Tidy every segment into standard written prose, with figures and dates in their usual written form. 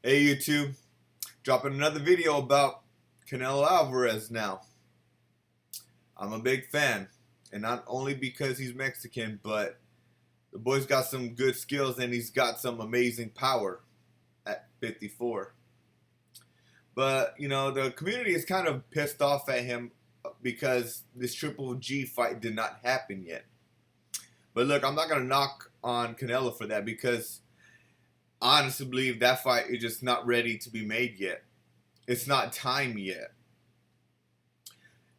Hey YouTube, dropping another video about Canelo Alvarez now. I'm a big fan, and not only because he's Mexican, but the boy's got some good skills and he's got some amazing power at 54. But, the community is kind of pissed off at him because this Triple G fight did not happen yet. But look, I'm not going to knock on Canelo for that because I honestly believe that fight is just not ready to be made yet. It's not time yet.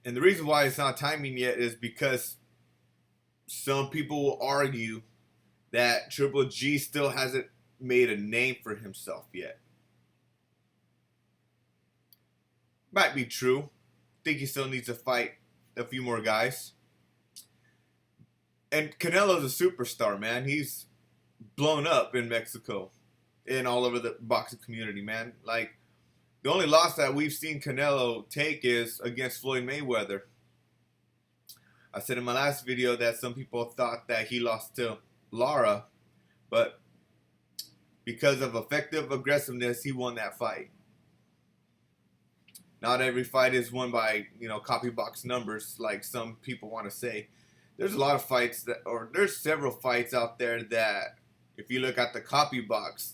And the reason why it's not timing yet is because some people will argue that Triple G still hasn't made a name for himself yet. Might be true. Think he still needs to fight a few more guys. And Canelo's a superstar, man. He's blown up in Mexico and all over the boxing community, man. Like, the only loss that we've seen Canelo take is against Floyd Mayweather. I said in my last video that some people thought that he lost to Lara, but because of effective aggressiveness, he won that fight. Not every fight is won by, copy box numbers like some people want to say. There's a lot of fights there's several fights out there that if you look at the copy box,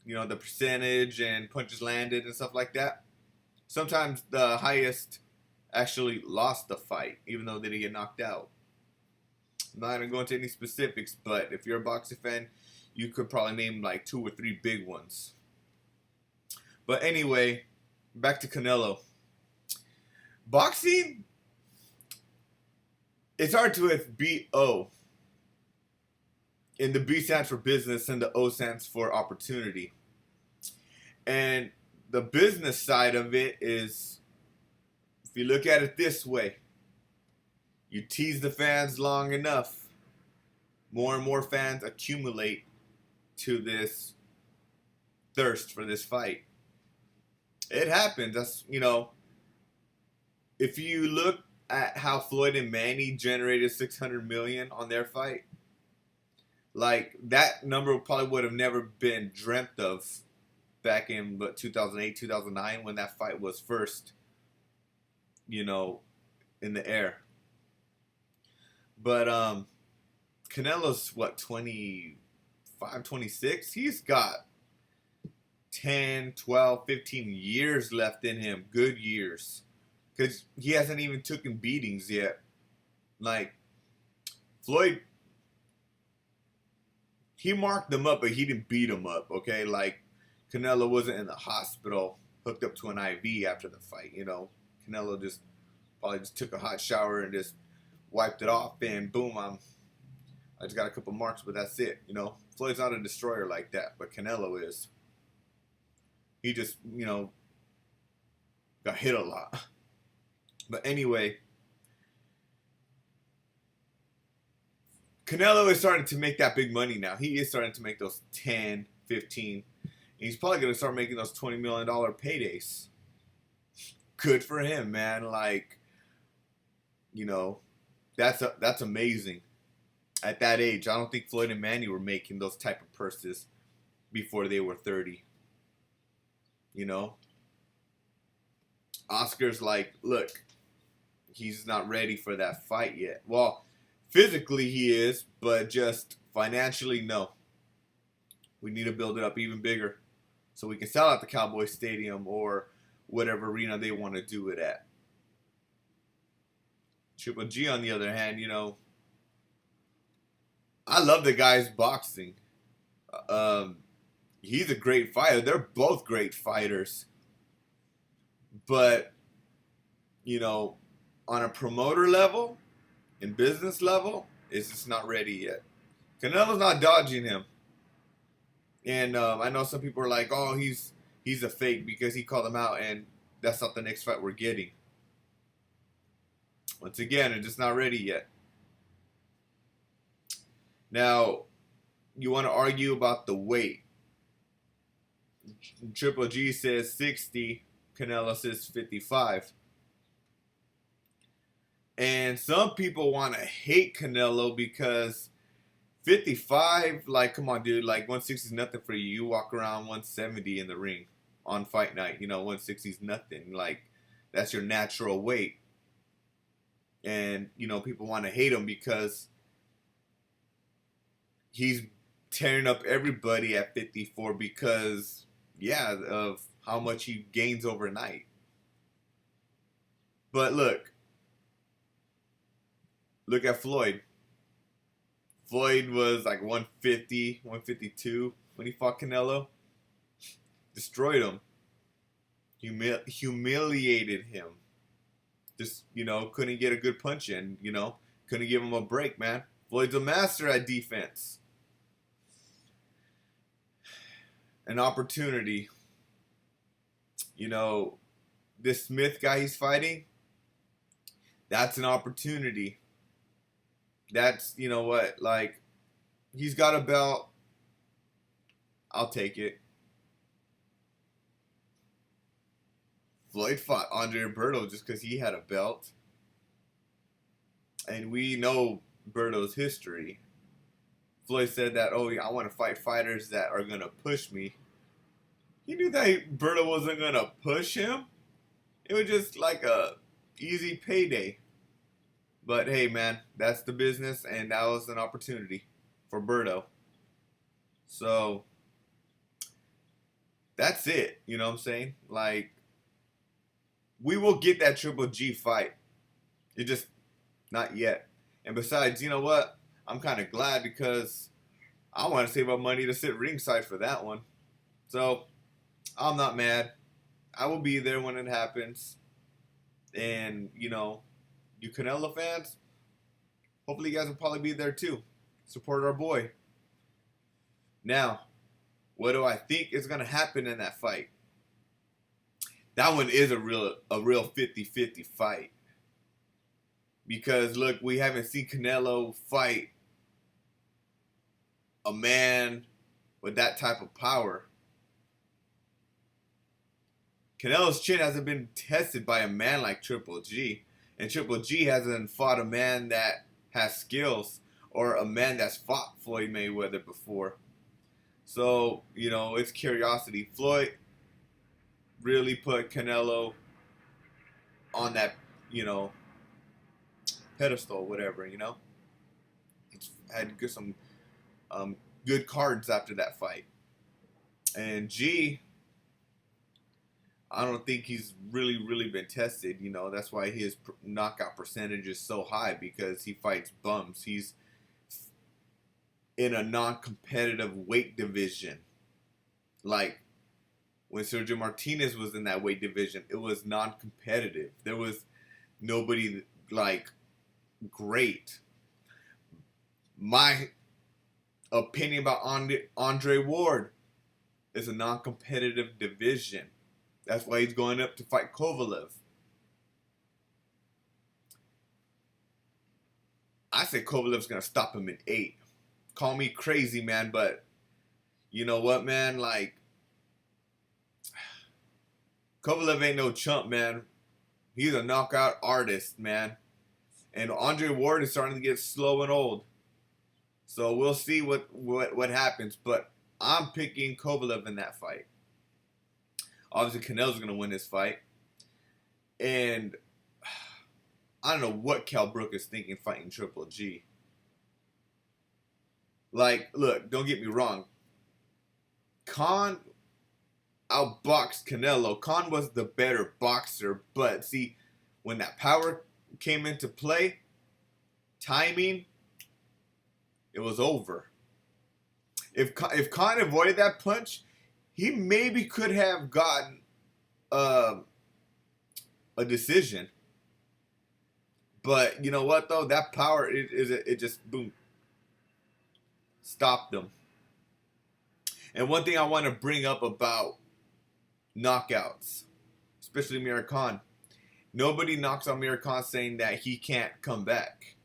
the percentage and punches landed and stuff like that, sometimes the highest actually lost the fight, even though they didn't get knocked out. I'm not going to go into any specifics, but if you're a boxing fan, you could probably name like 2 or 3 big ones. But anyway, back to Canelo. Boxing, it starts with B-O. And the B stands for business and the O stands for opportunity. And the business side of it is, if you look at it this way, you tease the fans long enough, more and more fans accumulate to this thirst for this fight. It happens. That's, if you look at how Floyd and Manny generated $600 million on their fight, like, that number probably would have never been dreamt of back in 2008, 2009 when that fight was first, in the air. But Canelo's, 25, 26? He's got 10, 12, 15 years left in him. Good years. Because he hasn't even taken beatings yet. Like, Floyd, he marked them up, but he didn't beat them up, okay? Like, Canelo wasn't in the hospital hooked up to an IV after the fight, Canelo probably just took a hot shower and just wiped it off, and boom, I just got a couple marks, but that's it, Floyd's not a destroyer like that, but Canelo is. He just, got hit a lot. But anyway, Canelo is starting to make that big money now. He is starting to make those 10, 15. And he's probably going to start making those $20 million paydays. Good for him, man. Like, that's amazing. At that age, I don't think Floyd and Manny were making those type of purses before they were 30. Oscar's like, look, he's not ready for that fight yet. Well, physically he is, but just financially, no. We need to build it up even bigger so we can sell out the Cowboy Stadium or whatever arena they want to do it at. Triple G, on the other hand, I love the guy's boxing. He's a great fighter. They're both great fighters. But, on a promoter level, in business level, it's just not ready yet. Canelo's not dodging him. And I know some people are like, oh, he's a fake because he called him out, and that's not the next fight we're getting. Once again, it's just not ready yet. Now, you want to argue about the weight. Triple G says 60, Canelo says 55. And some people want to hate Canelo because 55, like, come on, dude. Like, 160 is nothing for you. You walk around 170 in the ring on fight night. 160 is nothing. Like, that's your natural weight. And, people want to hate him because he's tearing up everybody at 54 because, yeah, of how much he gains overnight. But look at Floyd. Floyd was like 150, 152 when he fought Canelo. Destroyed him. Humiliated him. Just, couldn't get a good punch in, couldn't give him a break, man. Floyd's a master at defense. An opportunity. This Smith guy he's fighting, that's an opportunity. That's, like, he's got a belt. I'll take it. Floyd fought Andre Berto just because he had a belt. And we know Berto's history. Floyd said that, I want to fight fighters that are going to push me. He knew that Berto wasn't going to push him. It was just like a easy payday. But hey, man, that's the business, and that was an opportunity for Berto. So, that's it. You know what I'm saying? Like, we will get that Triple G fight. It just, not yet. And besides, you know what? I'm kind of glad because I want to save up money to sit ringside for that one. So, I'm not mad. I will be there when it happens. And, you Canelo fans, hopefully you guys will probably be there too. Support our boy. Now, what do I think is going to happen in that fight? That one is a real 50-50 fight. Because, look, we haven't seen Canelo fight a man with that type of power. Canelo's chin hasn't been tested by a man like Triple G. And Triple G hasn't fought a man that has skills or a man that's fought Floyd Mayweather before. So, it's curiosity. Floyd really put Canelo on that, pedestal, whatever, He's had some good cards after that fight. And G, I don't think he's really been tested. That's why his knockout percentage is so high, because he fights bums. He's in a non-competitive weight division. Like, when Sergio Martinez was in that weight division, it was non-competitive. There was nobody, like, great. My opinion about Andre Ward is a non-competitive division. That's why he's going up to fight Kovalev. I say Kovalev's going to stop him in 8. Call me crazy, man, but you know what, man? Like, Kovalev ain't no chump, man. He's a knockout artist, man. And Andre Ward is starting to get slow and old. So we'll see what happens. But I'm picking Kovalev in that fight. Obviously, Canelo's going to win this fight. And I don't know what Cal Brook is thinking fighting Triple G. Like, look, don't get me wrong. Khan outboxed Canelo. Khan was the better boxer. But, see, when that power came into play, timing, it was over. If Khan avoided that punch, he maybe could have gotten a decision. But you know what, though? That power, it just, boom, stopped them. And one thing I want to bring up about knockouts, especially Amir Khan, nobody knocks on Amir Khan saying that he can't come back.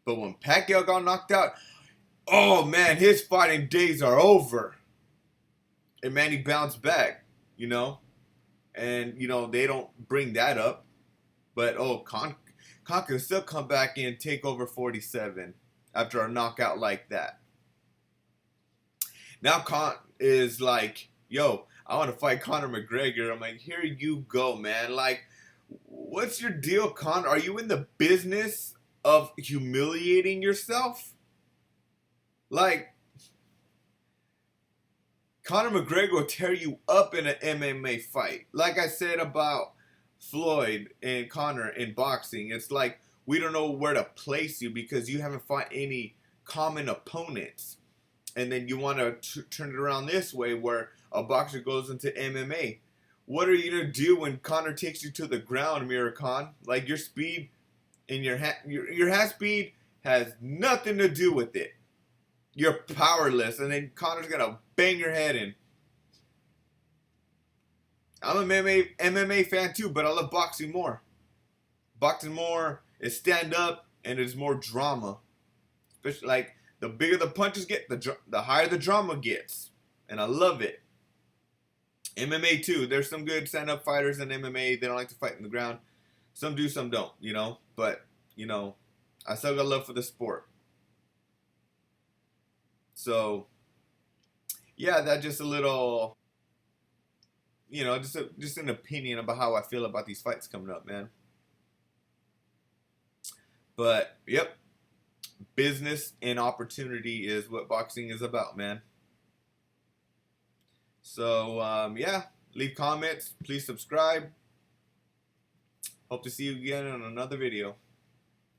But when Pacquiao got knocked out, oh man, his fighting days are over. And man, he bounced back, And, they don't bring that up. But, Khan can still come back and take over 47 after a knockout like that. Now Con is like, yo, I want to fight Conor McGregor. I'm like, here you go, man. Like, what's your deal, Con? Are you in the business of humiliating yourself? Like, Conor McGregor will tear you up in an MMA fight. Like I said about Floyd and Conor in boxing, it's like we don't know where to place you because you haven't fought any common opponents. And then you want to turn it around this way where a boxer goes into MMA. What are you going to do when Conor takes you to the ground, Amir Khan? Like, your speed and your hat speed has nothing to do with it. You're powerless, and then Conor's going to bang your head in. I'm an MMA fan too, but I love boxing more. Boxing more is stand up, and it's more drama. Especially, like, the bigger the punches get, the higher the drama gets. And I love it. MMA too. There's some good stand-up fighters in MMA. They don't like to fight in the ground. Some do, some don't, you know. But, you know, I still got love for the sport. So, yeah, that's just a little, you know, just an opinion about how I feel about these fights coming up, man. But, yep. Business and opportunity is what boxing is about, man. So, yeah, leave comments. Please subscribe. Hope to see you again on another video.